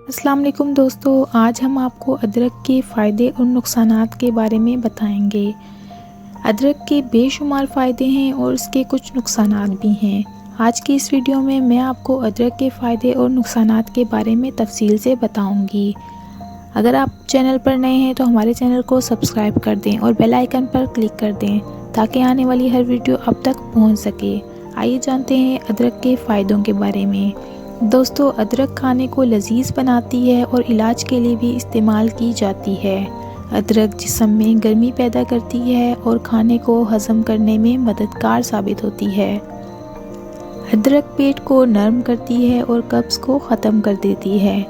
السلام علیکم دوستو، آج ہم آپ کو ادرک کے فائدے اور نقصانات کے بارے میں بتائیں گے۔ ادرک کے بے شمار فائدے ہیں اور اس کے کچھ نقصانات بھی ہیں۔ آج کی اس ویڈیو میں آپ کو ادرک کے فائدے اور نقصانات کے بارے میں تفصیل سے بتاؤں گی۔ اگر آپ چینل پر نئے ہیں تو ہمارے چینل کو سبسکرائب کر دیں اور بیل آئیکن پر کلک کر دیں تاکہ آنے والی ہر ویڈیو اب تک پہنچ سکے۔ آئیے جانتے ہیں ادرک کے فائدوں کے بارے میں۔ دوستو، ادرک کھانے کو لذیذ بناتی ہے اور علاج کے لیے بھی استعمال کی جاتی ہے۔ ادرک جسم میں گرمی پیدا کرتی ہے اور کھانے کو ہضم کرنے میں مددگار ثابت ہوتی ہے۔ ادرک پیٹ کو نرم کرتی ہے اور قبض کو ختم کر دیتی ہے۔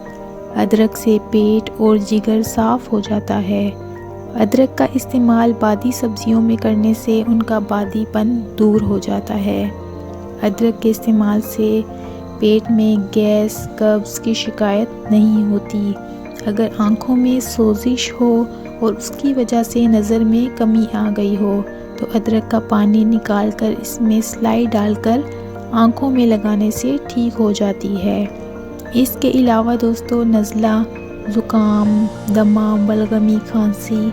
ادرک سے پیٹ اور جگر صاف ہو جاتا ہے۔ ادرک کا استعمال بادی سبزیوں میں کرنے سے ان کا بادی پن دور ہو جاتا ہے۔ ادرک کے استعمال سے پیٹ میں گیس، قبض کی شکایت نہیں ہوتی۔ اگر آنکھوں میں سوزش ہو اور اس کی وجہ سے نظر میں کمی آ گئی ہو تو ادرک کا پانی نکال کر اس میں سلائی ڈال کر آنکھوں میں لگانے سے ٹھیک ہو جاتی ہے۔ اس کے علاوہ دوستو، نزلہ، زکام، دمہ، بلغمی، کھانسی،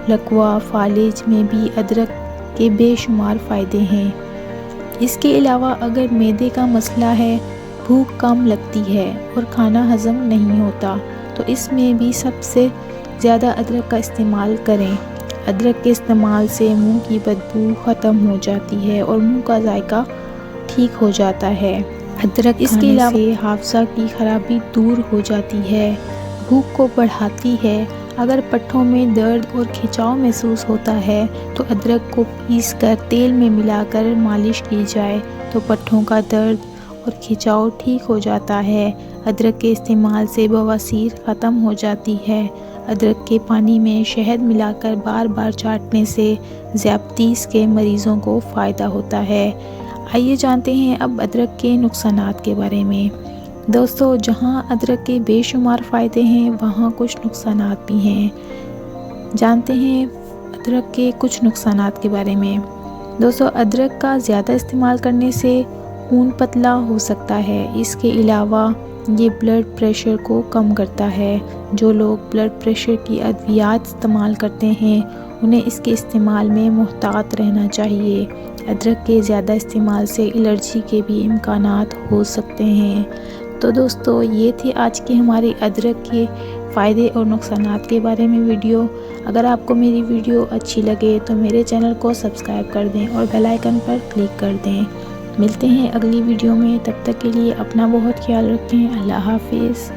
لکوہ، فالج میں بھی ادرک کے بے شمار فائدے ہیں۔ اس کے علاوہ اگر معدے کا مسئلہ ہے، بھوک کم لگتی ہے اور کھانا ہضم نہیں ہوتا تو اس میں بھی سب سے زیادہ ادرک کا استعمال کریں۔ ادرک کے استعمال سے منہ کی بدبو ختم ہو جاتی ہے اور منہ کا ذائقہ ٹھیک ہو جاتا ہے۔ ادرک اس کے علاوہ سے حافظہ کی خرابی دور ہو جاتی ہے، بھوک کو بڑھاتی ہے۔ اگر پٹھوں میں درد اور کھچاؤ محسوس ہوتا ہے تو ادرک کو پیس کر تیل میں ملا کر مالش کی جائے تو پٹھوں کا درد اور کھچاؤ ٹھیک ہو جاتا ہے۔ ادرک کے استعمال سے بواسیر ختم ہو جاتی ہے۔ ادرک کے پانی میں شہد ملا کر بار بار چاٹنے سے ذیابیطس کے مریضوں کو فائدہ ہوتا ہے۔ آئیے جانتے ہیں اب ادرک کے نقصانات کے بارے میں۔ دوستو، جہاں ادرک کے بے شمار فائدے ہیں وہاں کچھ نقصانات بھی ہیں۔ جانتے ہیں ادرک کے کچھ نقصانات کے بارے میں۔ دوستو، ادرک کا زیادہ استعمال کرنے سے خون پتلا ہو سکتا ہے۔ اس کے علاوہ یہ بلڈ پریشر کو کم کرتا ہے۔ جو لوگ بلڈ پریشر کی ادویات استعمال کرتے ہیں انہیں اس کے استعمال میں محتاط رہنا چاہیے۔ ادرک کے زیادہ استعمال سے الرجی کے بھی امکانات ہو سکتے ہیں۔ تو دوستو، یہ تھی آج کی ہماری ادرک کے فائدے اور نقصانات کے بارے میں ویڈیو۔ اگر آپ کو میری ویڈیو اچھی لگے تو میرے چینل کو سبسکرائب کر دیں اور بیل آئیکن پر کلک کر دیں۔ ملتے ہیں اگلی ویڈیو میں، تب تک کے لیے اپنا بہت خیال رکھیں۔ اللہ حافظ۔